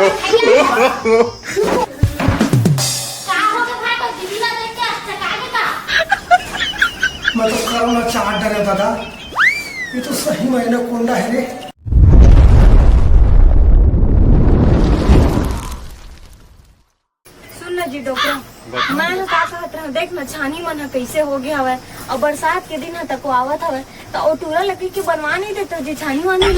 मैं तो करोना चाट डरे दादा, ये तो सही में एनाकोंडा है रे। सुन ना जी डॉक्टर, मैं का कहत रहा देख ना छानी मन कैसे हो गया हवे और बरसात के दिन तक आवत हवे तो ओ टूरा लकड़ी के बनवा नहीं देते जी छानी वानी ना।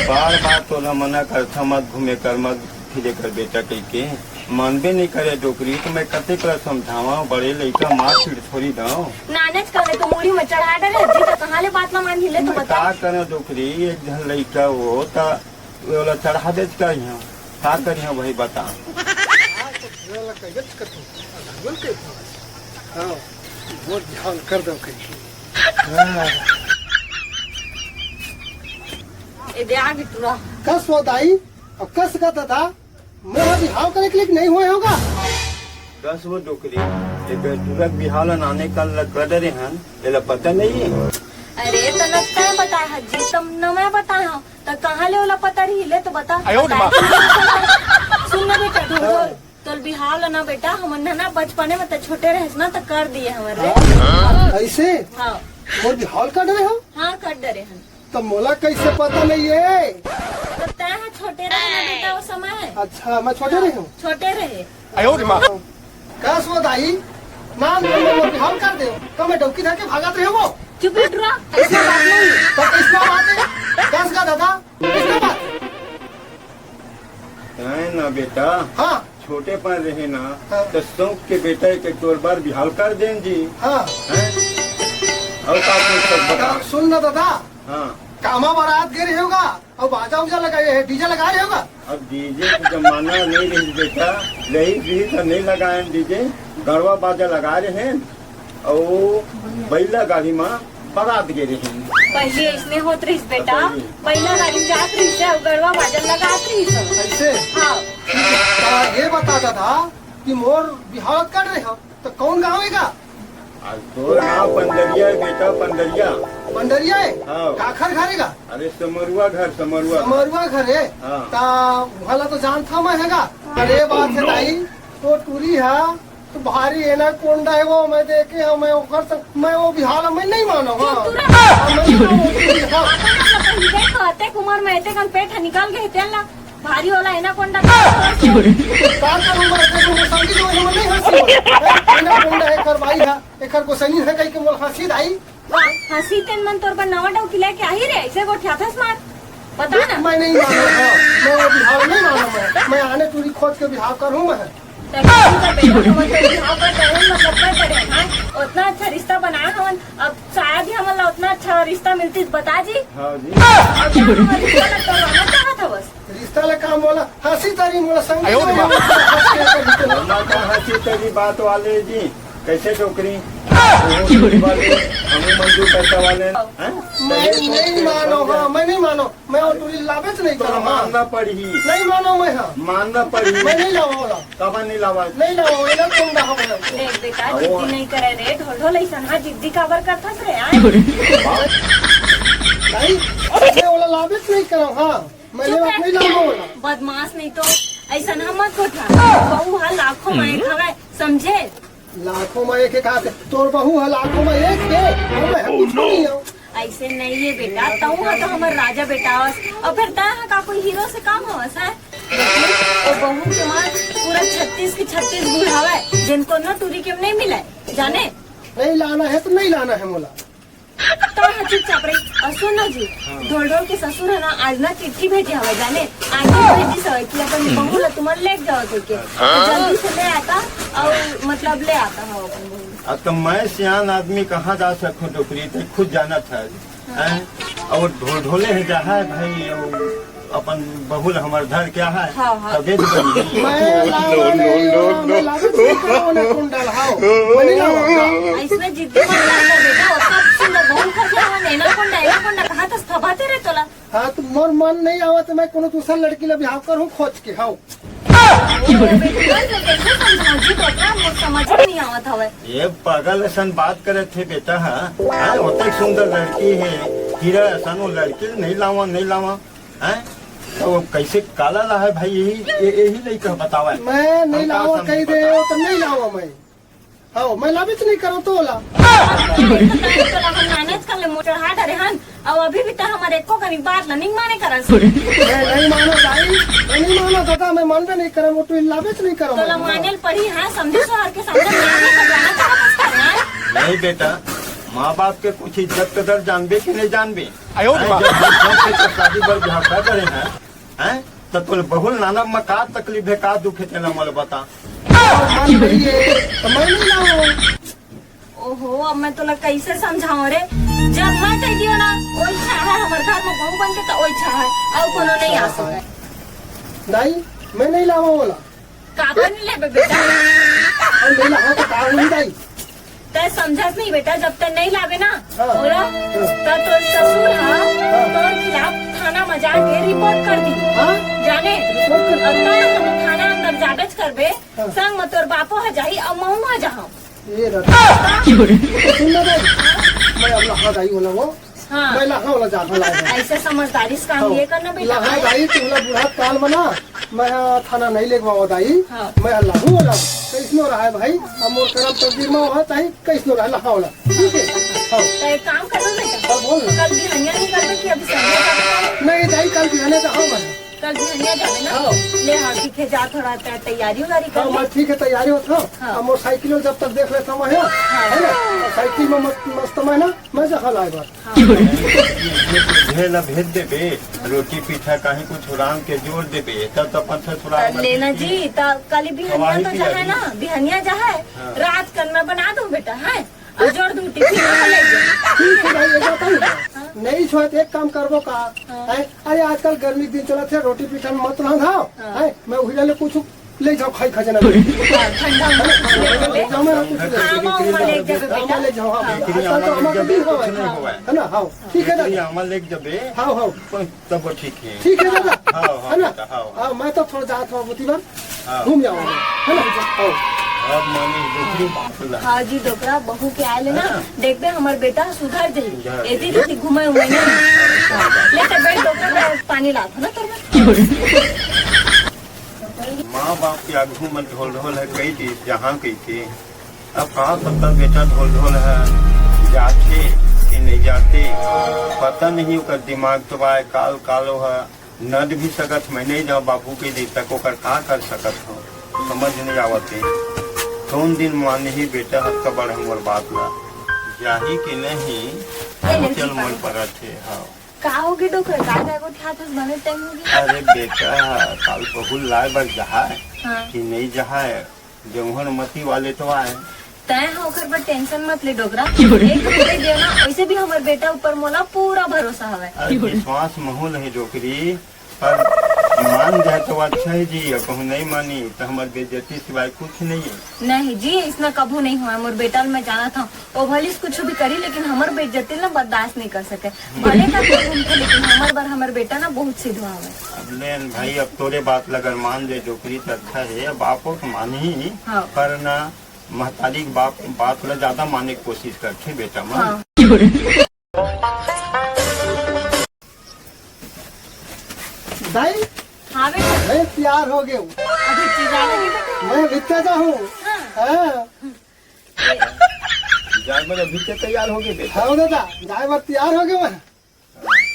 बार बार तो ना मना करता मत घूमे कर मत फिरे कर बेटा कह के मानबे नहीं करे डोकरी तो मैं कते कर समझावा बड़े लड़का मार पीट थोड़ी दाओ नानच करे तो मूड़ी में चढ़ा डरे जी तो कहां ले बात ना मान हिले तो बता का करे डोकरी एक जन लड़का हो ता वाला चढ़ा दे करियो का करियो भाई बता। वो ध्यान कर दो कहीं। ए दे आगे टूरा कस होताई और कस का दादा मेरा बिहाव करे के लिए नहीं हुआ होगा। दस वो डोकरी एक तुरंत बिहाल आने का कर रहे हैं ये पता नहीं है। अरे तो लगता है बताया हजी तुम न मैं बताया हूँ तो कहाँ ले वाला पता रही ले तो बता। सुन ना बेटा ढोल तो बिहाव ना बेटा हम ना बचपने में तो छोटे रहे ना तो कर दिए हमारे ऐसे हाँ और बिहाव कर रहे हो। हाँ कर डरे हम तो मोला कैसे पता नहीं है। तो तय छोटे रहे ना बेटा वो समय। अच्छा मैं छोटे रही हूँ। छोटे रहे कस होताई ना मैं बिहाव कर दे तो मैं डौकी धर के भागत रहे वो। चुप रहा ऐसा बात नहीं। तो किसका बात है कस का दादा किसका बात है ना बेटा। हाँ छोटे पर रहे ना हाँ। तो शौक के बेटा के तोर बार बिहाल कर दें जी। हाँ और का सब बता। सुन ना दादा हाँ कामा बारात गे रहे होगा और बाजा उजा लगाए है डीजे लगाए होगा। अब डीजे का जमाना नहीं रही बेटा रही भी तो नहीं लगाए डीजे गरबा बाजा लगा रहे हैं और बैला गाड़ी में बारात गे रहे हैं। पहले इसने होत रही बेटा पहला गाड़ी जात रही से गड़वा बाजन लगात रही सब ऐसे हाँ। ये बता दादा कि मोर बिहार कर रहे हो तो कौन गाँव है। आज तो गाँव पंडरिया है बेटा पंडरिया पंडरिया है हाँ। काखर घरेगा। अरे समरुआ घर समरुआ समरुआ घर है हाँ। ता वाला तो जानता मैं हैगा। अरे बात है ताई तो टूरी है तो भारी है ना कोंडा है वो मैं देखे हाँ मैं वो बिहार में नहीं मानो। कहते कुमार में ऐसे कल पेट निकाल गए थे ना भारी वाला है ना कोंडा करवाई है एक को सनी है कहीं के मोल हंसी दाई हंसी तेन मन तोर पर नवा डाउ खिला के आ ही रे ऐसे वो ठ्याथा मार बता ना। मैं नहीं मानो मैं वो बिहार नहीं मानो मैं आने टूरी खोज के बिहार करूँ मैं। उतना अच्छा रिश्ता बनाया हम अब शायद ही हमारा उतना अच्छा रिश्ता मिलती बता जी। हाँ जी था बस रिश्ता ला काम बोला हंसी तारी मोला संग हंसी तेरी बात वाले जी कैसे टोकरी मंजूर पैसा वाले मैं नहीं मानो हाँ मैं नहीं मानो मैं और टूरी लावेच नहीं तो करो मानना पड़ी नहीं मानो मैं हाँ मानना पड़ी मैं नहीं लावा वाला कब नहीं लावा नहीं लावा इधर कौन रहा बोला। देख बेटा जिद्दी नहीं करे रे ढोल ढोल ऐसा हाँ जिद्दी काबर करता रे नहीं मैं वाला लावेच नहीं करो हाँ मैं नहीं लावा वाला। बदमाश नहीं तो ऐसा ना मत कोठा बहू हाँ लाखों में खवे समझे लाखों में एक हाथ तोर बहू है लाखों में एक है मैं कुछ नहीं हूँ। ऐसे नहीं है बेटा तऊ है तो हमार राजा बेटा और फिर ता का कोई हीरो से काम हवस है और बहू के मार पूरा 36 की 36 बुढ़ावा जिनको न टूरी के नहीं मिला जाने नहीं लाना है तो नहीं लाना है मोला तो चुपचाप रही और सुनो जी ढोल ढोल के ससुर है ना आज ना चिट्ठी भेजे हवा जाने आगे भेजी सवाई कि अपन बहू ला तुम्हारे ले जाओ करके जल्दी से ले आता और मतलब ले आता है अपन बहू। अब तो मैं सियान आदमी कहाँ जा सकूँ डोकरी तो खुद जाना था और ढोले है जहाँ है भाई अपन बहुल हमारे घर क्या है तबे ऐसे जिद्दी थबाते रहे तोला। हाँ तो मोर मन नहीं आवा तो मैं कोनो दूसरा लड़की ला बिहाव करूँ खोज के हाँ समझ नहीं आवत हवे ये पागल सन बात करे थे बेटा है होता सुंदर लड़की है हीरा सन वो लड़की नहीं लावा है तो कैसे काला ला है भाई, यही नहीं कह बतावा। मैं नहीं लाओ कही दे तो नहीं लाओ मैं। हाँ मैं लाभित नहीं करो तो ला। मैनेज कर ले मोटर हाथ अरे हन अब अभी भी तो हमारे एको करी बात ला नहीं माने करन से। मैं नहीं मानो दाई, मैं नहीं मानो दादा, मैं मानते नहीं करो तो लाभित नहीं करो। तो ला मानेल पड़ी है समझे सोहर के सामने नहीं जाना चाहता है। नहीं बेटा, माँ बाप के कुछ इज्जत कदर जानबे कि नहीं जानबे। शादी बर बिहार कर रहे हैं तो तुम बहुल नाना में का तकलीफ है, का दुख है तेना मोल बता। मान रही है तो मैं नहीं लाऊं। ओहो अब मैं तोला कैसे समझाऊं रे, जब मैं कह दियो ना वही छा है हमारे घर में बहू बन के तो वही छा है और कोनो नहीं आ सके। दाई मैं नहीं लाऊं बोला। काका नहीं ले बेटा, और नहीं लाऊं तो कहा नहीं दाई। तय समझत नहीं बेटा, जब तक नहीं लावे ना हाँ। बोला तब तो ससुर तोर खिलाफ थाना में जाके रिपोर्ट कर दी। हाँ? जाने रिपोर्ट कर- और तय हम थाना अंदर जाबेच करबे हाँ। संग में तोर बापो है जाही और महू है जाहूं। ये रहा। सुन ना दाई, मैं अब लहा दाई बोला वो। हाँ मैं लहा वाला जाता लाया। ऐसे समझदारी से काम ये करना बेटा। लहा दाई तुमला बुढ़ा काल बना, मैं थाना नहीं लेगवा दाई। हाँ। मैं लाहू वाला कैसनो रहा है भाई, अब मोर करम तकदीर में वहाँ ताई कैसनो रहा लहा वाला। ठीक है हाँ तो एक काम करो बेटा, हाँ, बोल ना। कल भी हनिया नहीं करबे कि अभी संडे का नहीं दाई कल बिहाने तो हाँ मैं। कल भी हनिया जाबे ना। हाँ। ले हाँ ठीक है जा थोड़ा तैयारी उयारी हाँ कर ले। मैं ठीक है तैयारी होता हूँ। हाँ। अब मोटरसाइकिल जब तक देख लेता हूँ है ना, साइकिल में मस्त मैं ना मैं जहाँ लाए बात। भेल भेज देबे, रोटी पीठा कहीं कुछ उड़ान के जोड़ देबे तब तो अपन ससुराल में लेना जी तो कल बिहनिया तो जा है ना, बिहनिया जा है हाँ। रात कल मैं बना दूं बेटा है और जोड़ दूं टिफिन में ले जाओ। ठीक है भाई ये जाता हूँ। नहीं छो एक काम करबो का है, अरे आजकल गर्मी के दिन चला थे रोटी पीठा में मत रंधाओ है, मैं उहिले ले कुछ ले जाओ खाई खजाना ले ठंडा ले जाओ मैं कुछ ले ले ले जाओ हाँ खिचड़ी आजकल तो हमारे दिन कुछ नहीं हुआ हुआ है ना। हाँ ठीक है दादा, अमल लेके जबे हाँ हाँ तब वो ठीक है। ठीक है दादा हाँ, हाँ, है ना। बेटा, हाँ। हाँ मैं तो थोड़ा जाता हूँ बुती बार हाँ। घूम जाऊंगा है ना। हाँ अब मानी दूसरी बात ला। हाँ जी डोकरा बहू के आए ना हाँ। देखबे हमार बेटा सुधर जाई सुधर एती रीति घूमे उमे नहीं। ले तो बेट डोकरा पानी लात ना तोर माँ बाप के आगू में ढोल ढोल है कई थी जहाँ कही थी, अब कहाँ पता बेटा ढोल ढोल है जाते कि नहीं जाते पता नहीं, ओकर दिमाग तो आए काल कालो है नद भी सकत मैं नहीं जाऊँ बाबू के दिन तक ओकर कहाँ कर सकत हो, समझ नहीं आवते। कौन दिन माने ही बेटा हद का बड़ हमर बात ला जाही कि नहीं चल मन पर थे। हाँ का होगी डोकरा का को था तो बने टाइम होगी। अरे बेटा काल बहुल लाए बर जहा हाँ कि नहीं जहा जमुहन मती वाले तो आए तय होकर पर टेंशन मत ले डोकरा, एक रुपये देना वैसे भी हमारे बेटा ऊपर मोला पूरा भरोसा हवे। अरे विश्वास महूल है डोकरी, पर मान जाए तो अच्छा है जी, अब कहूँ नहीं मानी तो हमारे बेइज्जती सिवाय कुछ नहीं है। नहीं जी इसमें कभू नहीं हुआ, मोर बेटा मैं जाना था वो भले कुछ भी करी लेकिन हमार बेइज्जती ना बर्दाश्त नहीं कर सके भले का घूमते लेकिन हमार बार हमार बेटा ना बहुत सीधा हुआ। अब लेन भाई अब तोरे बात लगन मान जाए डोकरी तो अच्छा है, बापो को मानी हाँ। पर ना महतारी बाप बात ला ज्यादा माने की कोशिश करते बेटा मान। हाँ। दाई हाँ बेटा मैं तैयार हो गया हूँ, अभी चिल्ला लगी बेटा। मैं बिकता जाऊँ। हाँ। हाँ जाए मेरे भीतर तैयार हो गए बेटा। हाँ दादा जाए बार तैयार हो गया मैं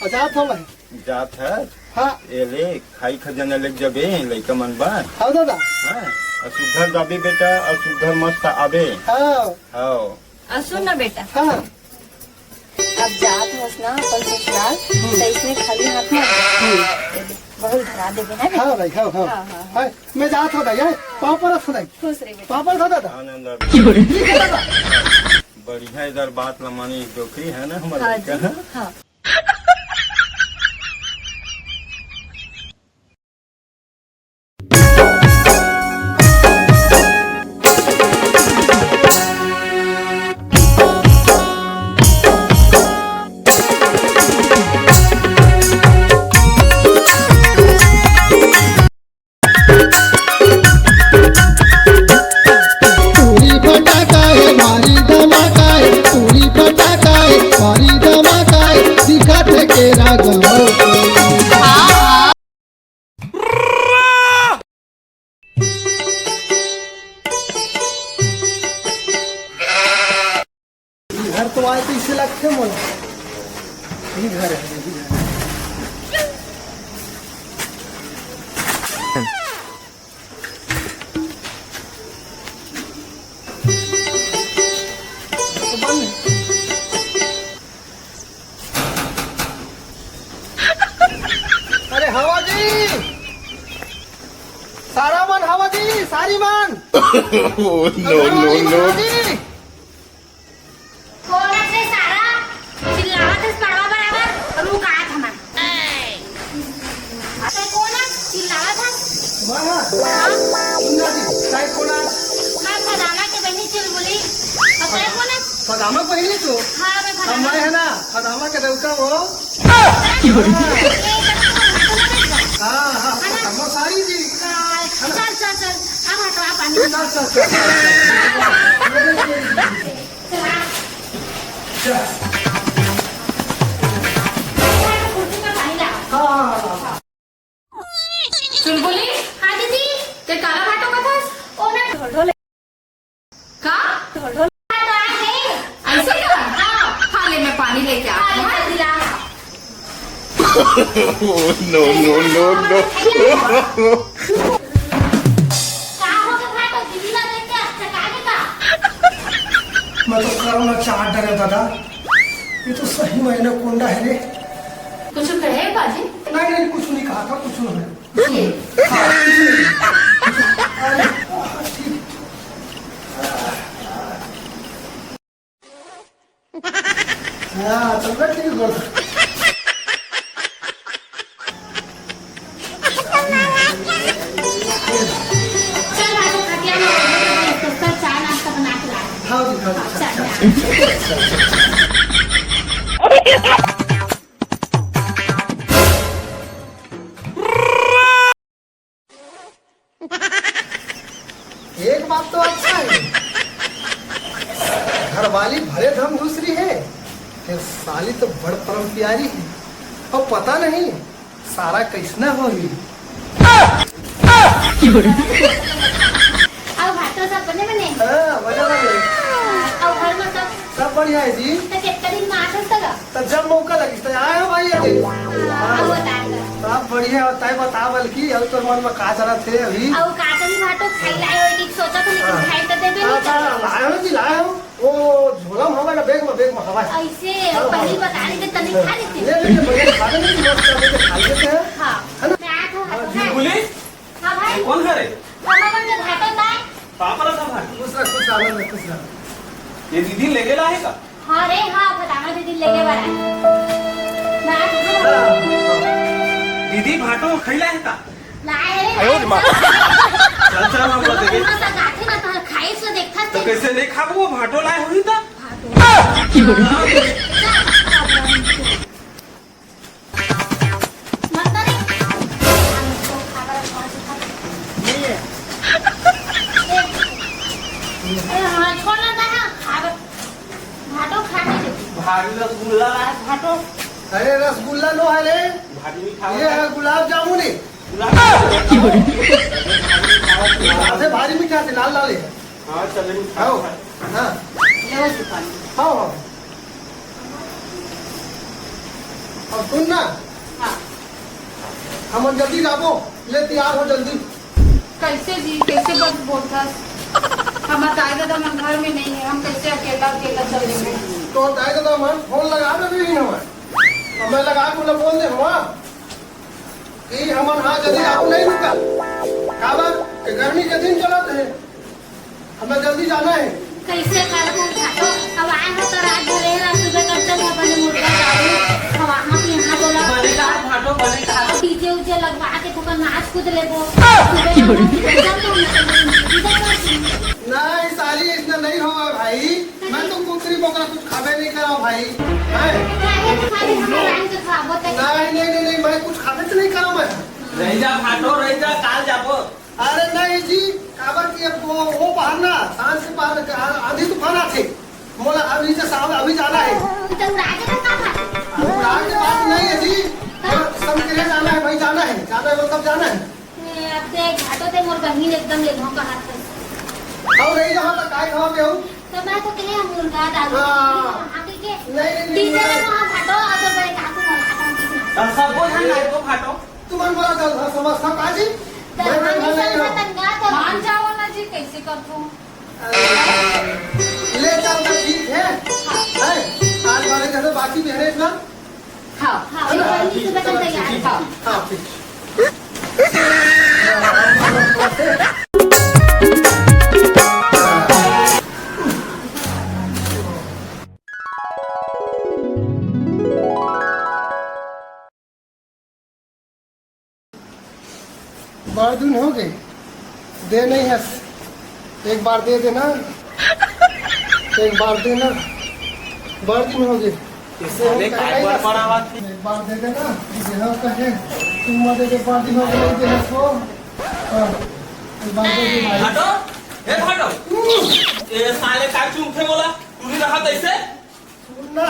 आजाद हो मैं। जात है हाँ ए ले खाई खजाना लेके जबे लइका मन बार हाँ दादा हाँ असुधर जाबे बेटा, असुधर मस्त आबे। हाँ हाँ सुन ना बेटा हाँ अब जात होस ना अपन ससुराल तो इसमें खाली हाथ में बहुत धरा देगे ना बेटा। हाँ भाई हाँ हाँ हाँ, हाँ। हाँ मैं जात हो दाई पापड़ हो दाई खुश रहे बेटा। पापड़ हो दादा आनंद ठीक है दादा। बढ़िया इधर बात लमानी डोकरी है ना हाँ हमारे जी लड़का। हाँ पूरी फटाका है मारी धमाका है, पूरी फटाका है मारी धमाका है, दिखा तो आए तो इसे लगते मोला यही घर है यही घर है। तो बंद है। अरे हवा जी सारा मन हवा जी सारी मन नो नो कौन है सारा चिल्लावत है पड़वा बराबर रुक आत हमार अरे कौन है चिल्लावत है काय कोणा मैं खदाना के बहनी चिल बोली अरे कौन है खदामा पहिली तो हां मैं खदाना हमारे है ना खदामा के देवता वो हाँ हाँ खदामा सारी जी चल चल चल अब हटवा पानी चल चल चल कुर्सी में पानी ला हाँ चुलबुली हाँ दीदी ते काला भाटो का था ओ ना ढोल का ढोल तो आ गए ऐसे का हाँ ले मैं पानी लेके आती हूँ पानी दिला नो नो नो का हो गया भाटो दीदी ला देख के चका के का मैं तो करोना चाट डरे दादा ये तो सही महीने कोंडा है रे कुछ कहे बाजी नहीं नहीं कुछ नहीं कहा था कुछ नहीं हाँ, कुछ नहीं। अरे, ठीक। हाँ चल बैठ ठीक बोल चल भाटो खटिया में तो चाय नाश्ता बना के ला हाँ जी हाँ जी एक बात तो अच्छा है घरवाली भरे धम दूसरी है फिर साली तो बड़ परम प्यारी है और पता नहीं सारा कैसना होगी अब भाटो सब बने बने हाँ बने बने अब घर में सब बढ़िया है जी तो कितना दिन में आ सकता का तब जब मौका लगी तो आए हो भाई अभी अब बताएगा सब बढ़िया होता है बता बल्कि अब तो मन में कहा चला थे अभी अब काटन भाटो खाई लाए हो कि सोचा था लेकिन खाई तो देबे नहीं अच्छा, करे लाए हो जी लाए हो वो झोला में हवा ना बेग में हवा है ऐसे पहली बता रही थी तनी खा लेती ले लेके बढ़िया खा लेंगे मस्त करके खा लेते हैं हाँ है ना? मैं आया था भाटो खाए बुली हाँ भाई कौन करे मामा बन के भाटो था पापा था भाई खुश रह खुश आनंद में खुश रह ये दीदी लेके लाए का हाँ रे हाँ फटाना दीदी लेके बार आए मैं आया था हाँ, दीदी भाटो खैला है का लाए रे चल चल हम लोग देखे थोड़ा सा गाथे ना तो खाई से देखता तो कैसे नहीं खाब वो भाटो लाए हुई था मत करे नहीं है हाँ छोड़ना था ना खा भाटो खाने दे भारी रसगुल्ला लाए भाटो अरे रसगुल्ला लो है रे भारी मीठा ये है गुलाब जामुन है अरे भारी मीठा से लाल लाल है हाँ चले आओ हाँ ले दुकान हाँ हाँ और सुन ना हाँ हम जल्दी लाबो ले तैयार हो जल्दी कैसे जी कैसे बस बोलता हम बताएगा तो हम घर में नहीं है हम कैसे अकेला अकेला चलेंगे तो बताएगा तो हम फोन लगा दे भी हमें हमें लगा के बोल दे हुआ कि हमन हाँ जल्दी आप नहीं रुका काबर कि गर्मी के दिन चलते हैं हमें जल्दी जाना है कैसे कर दूं भाटो अब आए हो तो रात भर रहे सुबह करते हैं अपने मुर्गा चावल अब वहाँ पे यहाँ बोला बनेगा भाटो बनेगा डीजे उजे लगवा के तो नाच कूद ले वो सुबह नहीं साली इतना नहीं होगा भाई मैं तो कुकरी बकरा कुछ खावे नहीं करा भाई हैं? नहीं मैं कुछ खावे तो नहीं करा मैं रह जा भाटो रह जा काल जाबो अरे नहीं जी काबर की अब वो बाहर ना सांझ से बाहर आंधी तूफान आते मोला अभी से साहब अभी जाना है उड़ान के बात नहीं है जी सब के लिए जाना है भाई जाना है मतलब जाना है मोर बहिन एकदम ले धोखा हाथ और रही जहाँ तक काय खावा पे हूँ तो मैं तो कहे मुर्गा डालू हाँ। वहाँ के के नहीं। डीजे रे वहां फाटो अगर बड़े काकू मला सब बोल है ना तो फाटो तुम्हारे बड़ा गल समझता काजी मैं दरवाजे नहीं से हो तंगा तो मान जाओ ना जी कैसे करतो ले चल तो ठीक है आज वाले जैसे बाकी भी है ना हाँ हां ये सुबह तक तैयार हाँ हाँ ठीक बार दिन हो गए दे नहीं है एक बार दे देना एक बार देना बार दिन हो गए इससे काय बड़ा बात एक बार दे देना देना कहे तुम मदे के बार दिन हो गए दे सो एक बार दे दे भाई फाटो हे फाटो ये साले का चूखे बोला तू भी रहा कैसे सुनना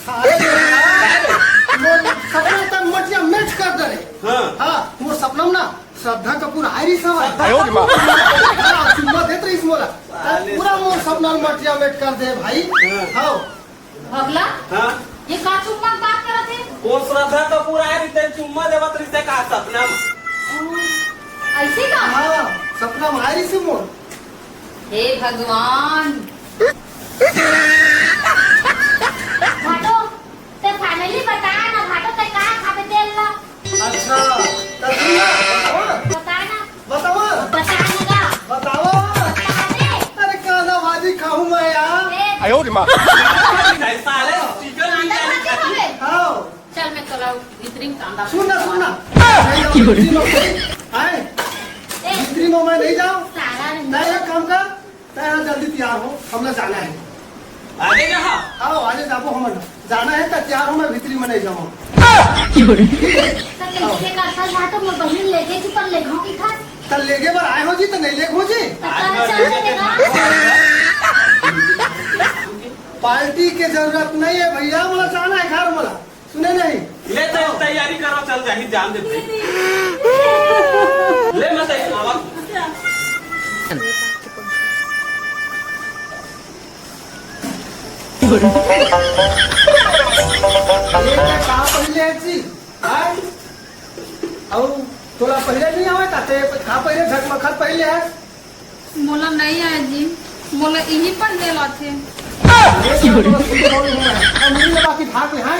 सारे मोर सपना तक मटिया मैच कर दे हां हां मोर सपना में ना श्रद्धा कपूर आयरी सब आयो रे मां हां चुम्मा देत रही मोला पूरा मोर सपना में मटिया मैच कर दे भाई हां अगला हां ये का चुम्मा बात करत है वो श्रद्धा कपूर आए रिते चुम्मा देवत रिते का सपना में ऐसे का हां सपना में आयरी से मोर हे भगवान फाटो ते फाइनली बता ना फाटो ते का खाबे तेल ला अच्छा तब बता ना बताओ बताएगा बताओ बता दे अरे काला भाजी खाऊं मैं यार आयो साले चिकन अंडा बिरयानी खाते खाती हवे हाँ चल मैं चलाऊ भीतरी में कांदा सुनना सुनना आए ए दूसरी में मैं नहीं जाऊँ सारा नहीं एक काम कर तैयार जल्दी तैयार हो हमने जाना है आगे कहा आओ आगे जाबो हम जाना है तो तैयार हो मैं भीतरी में नहीं जाऊँ तो कैसे का था फाटो मोर बहिन ले गई थी पर ले घाव की था कल लेगे बार आए हो जी तो नहीं ले हो जी पता चल देगा पार्टी की जरूरत नहीं है भैया मला जाना है घर मला सुने नहीं ले तो तैयारी करो चल जाही जान दे ले मैं सही आवाज ये कहा पहले है जी आए और थोड़ा पहले नहीं आवे ताते कहा पहले झकमखत पहले है मोला नहीं आए जी मोला यही पर ले लाथे मुड़ी बाकी भाग में है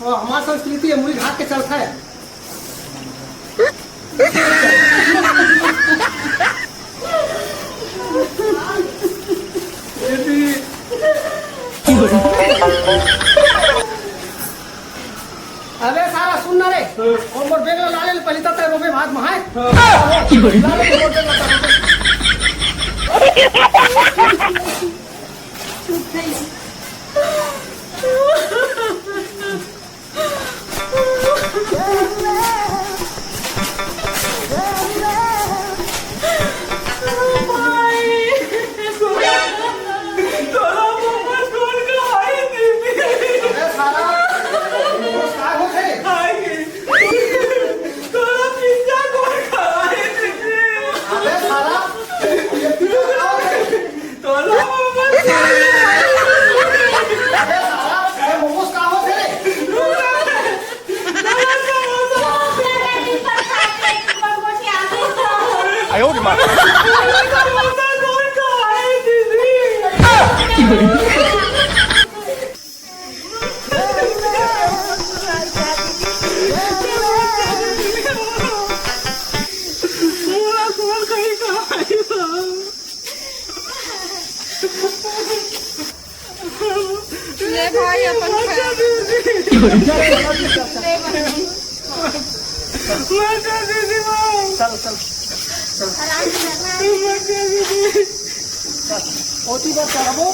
हमारी संस्कृति है मुड़ी भाग के चलता है अबे सारा सुनना रे और मोर बेग ला ले पहले तक रोबे भाग में है ले भाई अपन चल चल होती बात चलाबो